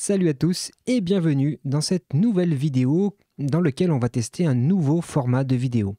Salut à tous et bienvenue dans cette nouvelle vidéo dans laquelle on va tester un nouveau format de vidéo.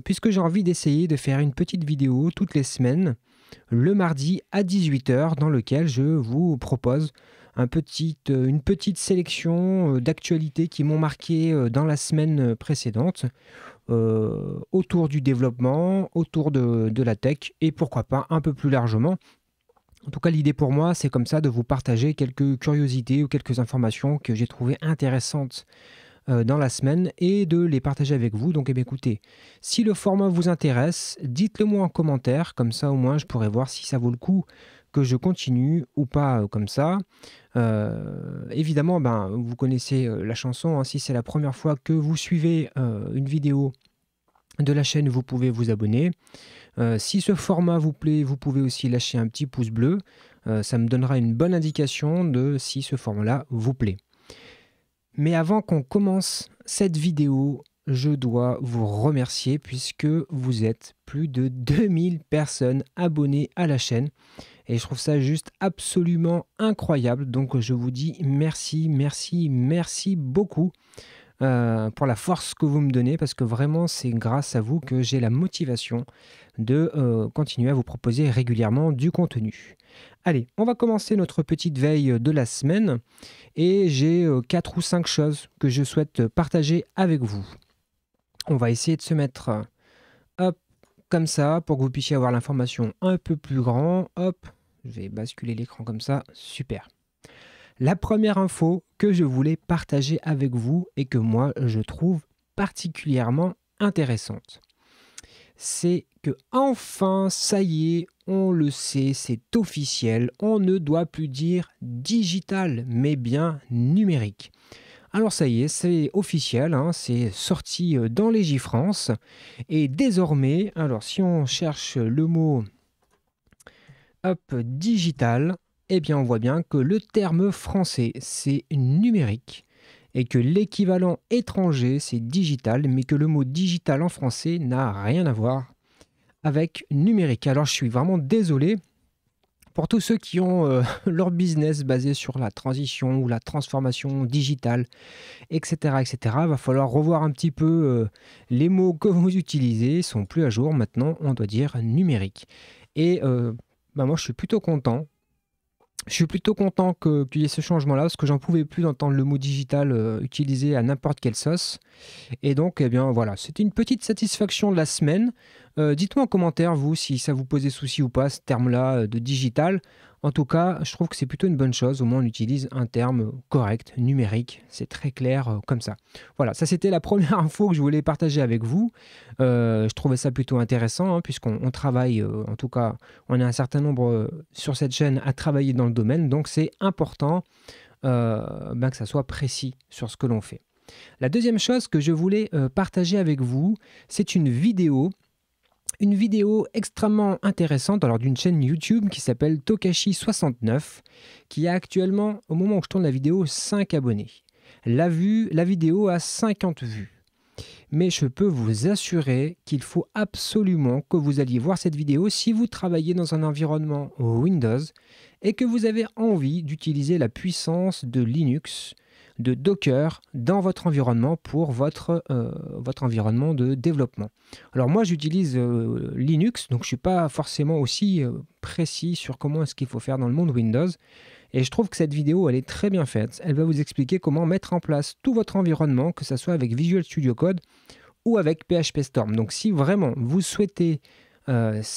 Puisque j'ai envie d'essayer de faire une petite vidéo toutes les semaines, le mardi à 18 h, dans lequel je vous propose une petite sélection d'actualités qui m'ont marqué dans la semaine précédente, autour du développement, autour de la tech et pourquoi pas un peu plus largement. En tout cas, l'idée pour moi, c'est comme ça de vous partager quelques curiosités ou quelques informations que j'ai trouvées intéressantes dans la semaine et de les partager avec vous. Donc, écoutez, si le format vous intéresse, dites-le moi en commentaire, comme ça au moins je pourrai voir si ça vaut le coup que je continue ou pas comme ça. Évidemment, vous connaissez la chanson, hein, si c'est la première fois que vous suivez une vidéo de la chaîne, vous pouvez vous abonner. Si ce format vous plaît, vous pouvez aussi lâcher un petit pouce bleu. Ça me donnera une bonne indication de si ce format-là vous plaît. Mais avant qu'on commence cette vidéo, je dois vous remercier puisque vous êtes plus de 2000 personnes abonnées à la chaîne. Et je trouve ça juste absolument incroyable. Donc je vous dis merci, merci, merci beaucoup. Pour la force que vous me donnez, parce que vraiment c'est grâce à vous que j'ai la motivation de continuer à vous proposer régulièrement du contenu. Allez, on va commencer notre petite veille de la semaine et j'ai 4 ou 5 choses que je souhaite partager avec vous. On va essayer de se mettre hop, comme ça pour que vous puissiez avoir l'information un peu plus grand. Hop, je vais basculer l'écran comme ça, super. La première info que je voulais partager avec vous et que moi je trouve particulièrement intéressante, c'est que enfin, ça y est, on le sait, c'est officiel, on ne doit plus dire digital, mais bien numérique. Alors ça y est, c'est officiel, hein, c'est sorti dans Légifrance et désormais, alors si on cherche le mot digital, eh bien on voit bien que le terme français c'est numérique et que l'équivalent étranger c'est digital, mais que le mot digital en français n'a rien à voir avec numérique. Alors je suis vraiment désolé pour tous ceux qui ont leur business basé sur la transition ou la transformation digitale, etc. etc. Va falloir revoir un petit peu les mots que vous utilisez, ils sont plus à jour, maintenant on doit dire numérique. Et moi je suis plutôt content. Je suis plutôt content qu'il y ait ce changement-là, parce que j'en pouvais plus d'entendre le mot digital utilisé à n'importe quelle sauce. Et donc, eh bien voilà, c'était une petite satisfaction de la semaine. Dites-moi en commentaire, vous, si ça vous posait souci ou pas, ce terme-là de digital. En tout cas, je trouve que c'est plutôt une bonne chose. Au moins, on utilise un terme correct, numérique. C'est très clair comme ça. Voilà, ça c'était la première info que je voulais partager avec vous. Je trouvais ça plutôt intéressant, hein, puisqu'on travaille, en tout cas, on est un certain nombre sur cette chaîne à travailler dans le domaine. Donc, c'est important que ça soit précis sur ce que l'on fait. La deuxième chose que je voulais partager avec vous, c'est une vidéo extrêmement intéressante d'une chaîne YouTube qui s'appelle Tokashi69, qui a actuellement, au moment où je tourne la vidéo, 5 abonnés. La vidéo a 50 vues. Mais je peux vous assurer qu'il faut absolument que vous alliez voir cette vidéo si vous travaillez dans un environnement Windows et que vous avez envie d'utiliser la puissance de Linux, de Docker dans votre environnement pour votre environnement de développement. Alors moi j'utilise Linux, donc je ne suis pas forcément aussi précis sur comment est-ce qu'il faut faire dans le monde Windows. Et je trouve que cette vidéo elle est très bien faite. Elle va vous expliquer comment mettre en place tout votre environnement, que ce soit avec Visual Studio Code ou avec PHP Storm. Donc si vraiment vous souhaitez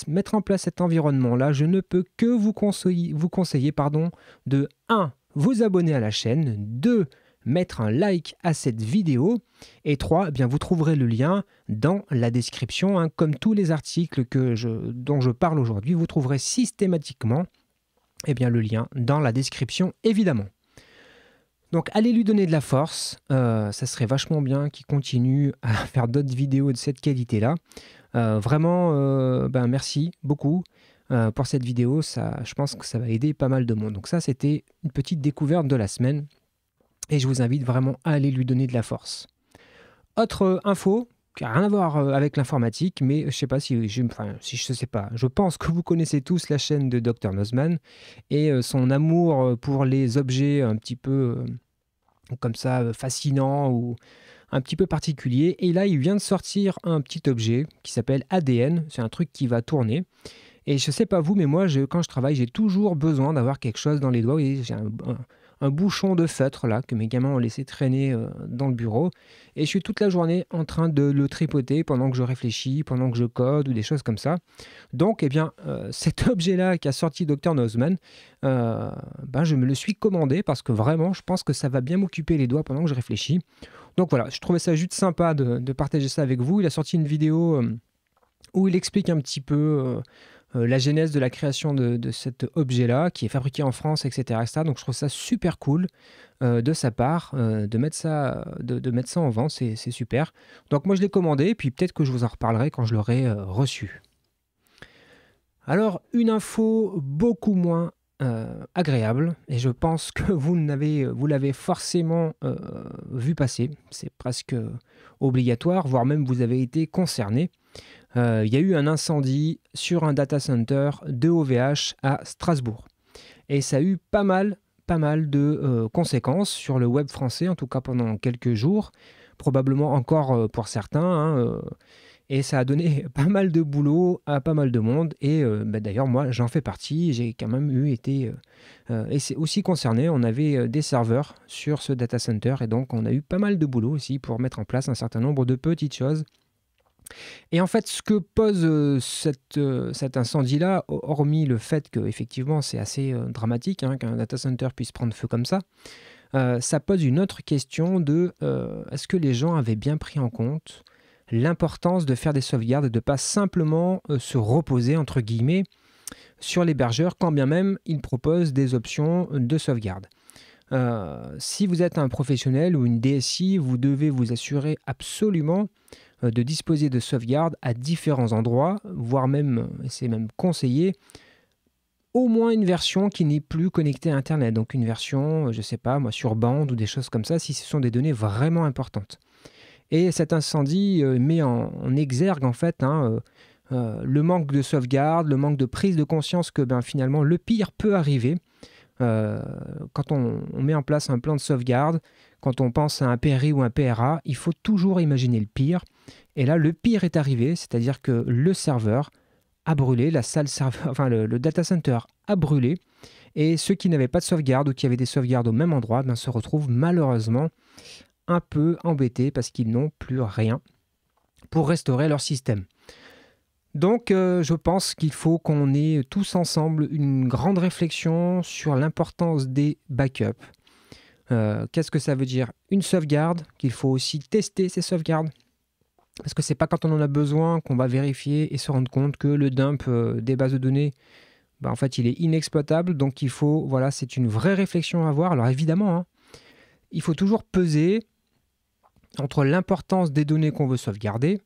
mettre en place cet environnement-là, je ne peux que vous conseiller de 1. Vous abonner à la chaîne, 2. Mettre un like à cette vidéo et 3, vous trouverez le lien dans la description. Hein. Comme tous les articles dont je parle aujourd'hui, vous trouverez systématiquement le lien dans la description, évidemment. Donc allez lui donner de la force, ça serait vachement bien qu'il continue à faire d'autres vidéos de cette qualité-là. Vraiment, merci beaucoup pour cette vidéo, je pense que ça va aider pas mal de monde. Donc ça, c'était une petite découverte de la semaine. Et je vous invite vraiment à aller lui donner de la force. Autre info qui n'a rien à voir avec l'informatique, mais je sais pas si je sais pas. Je pense que vous connaissez tous la chaîne de Dr Nozman et son amour pour les objets un petit peu comme ça fascinants ou un petit peu particuliers. Et là, il vient de sortir un petit objet qui s'appelle ADN. C'est un truc qui va tourner. Et je sais pas vous, mais moi, quand je travaille, j'ai toujours besoin d'avoir quelque chose dans les doigts. Vous voyez, j'ai un bouchon de feutre là que mes gamins ont laissé traîner dans le bureau. Et je suis toute la journée en train de le tripoter pendant que je réfléchis, pendant que je code ou des choses comme ça. Donc, eh bien, cet objet-là qui a sorti Dr Nozman, je me le suis commandé parce que vraiment, je pense que ça va bien m'occuper les doigts pendant que je réfléchis. Donc voilà, je trouvais ça juste sympa de partager ça avec vous. Il a sorti une vidéo où il explique un petit peu la genèse de la création de cet objet-là, qui est fabriqué en France, etc., etc. Donc je trouve ça super cool de sa part de mettre ça en vente, c'est super. Donc moi je l'ai commandé, puis peut-être que je vous en reparlerai quand je l'aurai reçu. Alors une info beaucoup moins agréable, et je pense que vous l'avez forcément vu passer, c'est presque obligatoire, voire même vous avez été concerné. Il y a eu un incendie sur un data center de OVH à Strasbourg. Et ça a eu pas mal de conséquences sur le web français, en tout cas pendant quelques jours, probablement encore pour certains. Et ça a donné pas mal de boulot à pas mal de monde. Et d'ailleurs, moi, j'en fais partie. J'ai quand même été et c'est aussi concerné. On avait des serveurs sur ce data center. Et donc, on a eu pas mal de boulot aussi pour mettre en place un certain nombre de petites choses. Et en fait, ce que pose cet incendie-là, hormis le fait qu'effectivement c'est assez dramatique qu'un data center puisse prendre feu comme ça pose une autre question de est-ce que les gens avaient bien pris en compte l'importance de faire des sauvegardes et de ne pas simplement se reposer, entre guillemets, sur l'hébergeur, quand bien même il propose des options de sauvegarde. Si vous êtes un professionnel ou une DSI, vous devez vous assurer absolument de disposer de sauvegarde à différents endroits, voire même, c'est même conseillé, au moins une version qui n'est plus connectée à Internet. Donc une version, je ne sais pas, moi, sur bande ou des choses comme ça, si ce sont des données vraiment importantes. Et cet incendie met en exergue, en fait, le manque de sauvegarde, le manque de prise de conscience que finalement, le pire peut arriver. Quand on met en place un plan de sauvegarde, quand on pense à un PRI ou un PRA, il faut toujours imaginer le pire. Et là, le pire est arrivé, c'est-à-dire que le serveur a brûlé, la salle serveur, enfin le data center a brûlé, et ceux qui n'avaient pas de sauvegarde ou qui avaient des sauvegardes au même endroit se retrouvent malheureusement un peu embêtés parce qu'ils n'ont plus rien pour restaurer leur système. Donc je pense qu'il faut qu'on ait tous ensemble une grande réflexion sur l'importance des backups. Qu'est-ce que ça veut dire? Une sauvegarde, qu'il faut aussi tester ces sauvegardes. Parce que c'est pas quand on en a besoin qu'on va vérifier et se rendre compte que le dump des bases de données, en fait, il est inexploitable. Donc il faut, voilà, c'est une vraie réflexion à avoir. Alors évidemment, il faut toujours peser entre l'importance des données qu'on veut sauvegarder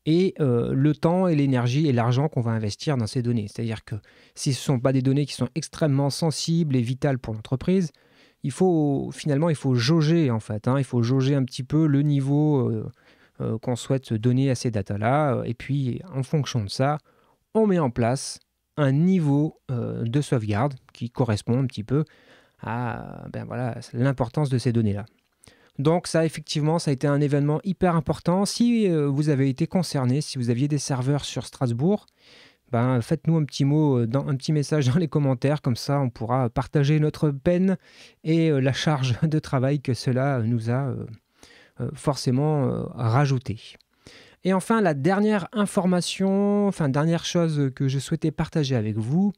et le temps et l'énergie et l'argent qu'on va investir dans ces données. C'est-à-dire que si ce ne sont pas des données qui sont extrêmement sensibles et vitales pour l'entreprise, il faut jauger en fait. Il faut jauger un petit peu le niveau qu'on souhaite donner à ces datas-là. Et puis, en fonction de ça, on met en place un niveau de sauvegarde qui correspond un petit peu à l'importance de ces données-là. Donc ça, effectivement, ça a été un événement hyper important. Si vous avez été concerné, si vous aviez des serveurs sur Strasbourg, faites-nous un petit mot, un petit message dans les commentaires, comme ça on pourra partager notre peine et la charge de travail que cela nous a forcément rajouté. Et enfin, la dernière information, dernière chose que je souhaitais partager avec vous,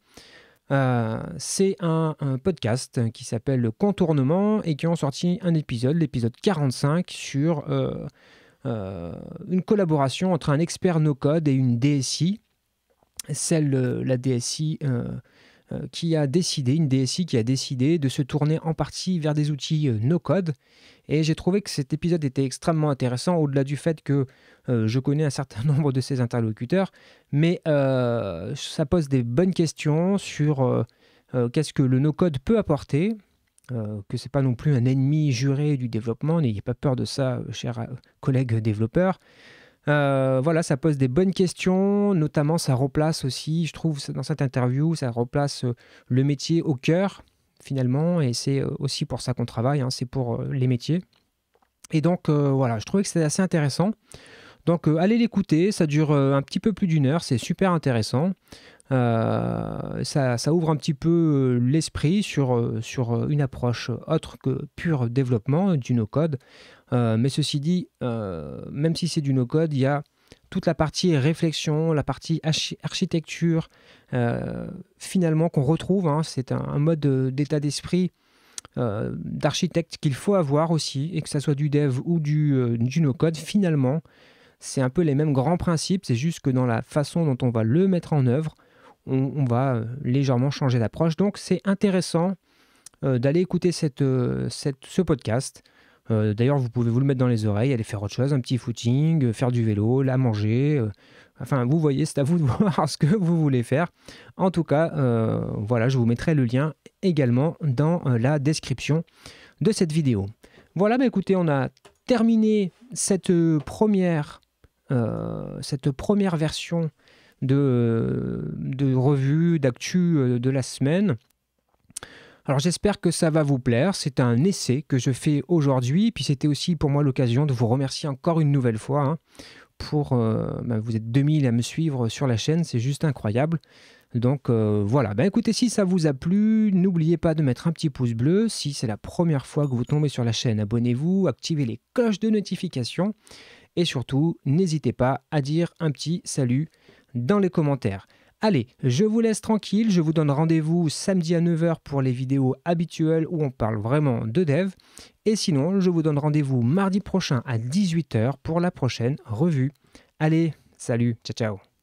c'est un podcast qui s'appelle Contournement et qui ont sorti un épisode, l'épisode 45, sur une collaboration entre un expert no-code et une DSI, la DSI qui a décidé de se tourner en partie vers des outils no-code. Et j'ai trouvé que cet épisode était extrêmement intéressant, au-delà du fait que je connais un certain nombre de ses interlocuteurs, mais ça pose des bonnes questions sur qu'est-ce que le no-code peut apporter, que ce n'est pas non plus un ennemi juré du développement, n'ayez pas peur de ça, chers collègues développeurs. Voilà, ça pose des bonnes questions, notamment ça replace aussi, je trouve, dans cette interview, ça replace le métier au cœur, finalement, et c'est aussi pour ça qu'on travaille, hein, c'est pour les métiers. Et donc, voilà, je trouvais que c'était assez intéressant. Donc, allez l'écouter, ça dure un petit peu plus d'1 heure, c'est super intéressant. Ça ouvre un petit peu l'esprit sur une approche autre que pur développement du no-code. Mais ceci dit, même si c'est du no-code, il y a toute la partie réflexion, la partie architecture, finalement qu'on retrouve. Hein, c'est un mode d'état d'esprit d'architecte qu'il faut avoir aussi, et que ça soit du dev ou du no-code, finalement, c'est un peu les mêmes grands principes, c'est juste que dans la façon dont on va le mettre en œuvre, on va légèrement changer d'approche. Donc c'est intéressant d'aller écouter ce podcast. D'ailleurs, vous pouvez vous le mettre dans les oreilles, aller faire autre chose, un petit footing, faire du vélo, la manger. Enfin, vous voyez, c'est à vous de voir ce que vous voulez faire. En tout cas, voilà, je vous mettrai le lien également dans la description de cette vidéo. Voilà, bah écoutez, on a terminé cette première version de revue, d'actu de la semaine. Alors j'espère que ça va vous plaire, c'est un essai que je fais aujourd'hui, puis c'était aussi pour moi l'occasion de vous remercier encore une nouvelle fois hein, vous êtes 2000 à me suivre sur la chaîne, c'est juste incroyable. Donc voilà, écoutez, si ça vous a plu, n'oubliez pas de mettre un petit pouce bleu. Si c'est la première fois que vous tombez sur la chaîne, abonnez-vous, activez les cloches de notification et surtout, n'hésitez pas à dire un petit salut dans les commentaires. Allez, je vous laisse tranquille, je vous donne rendez-vous samedi à 9 h pour les vidéos habituelles où on parle vraiment de dev. Et sinon, je vous donne rendez-vous mardi prochain à 18 h pour la prochaine revue. Allez, salut, ciao ciao.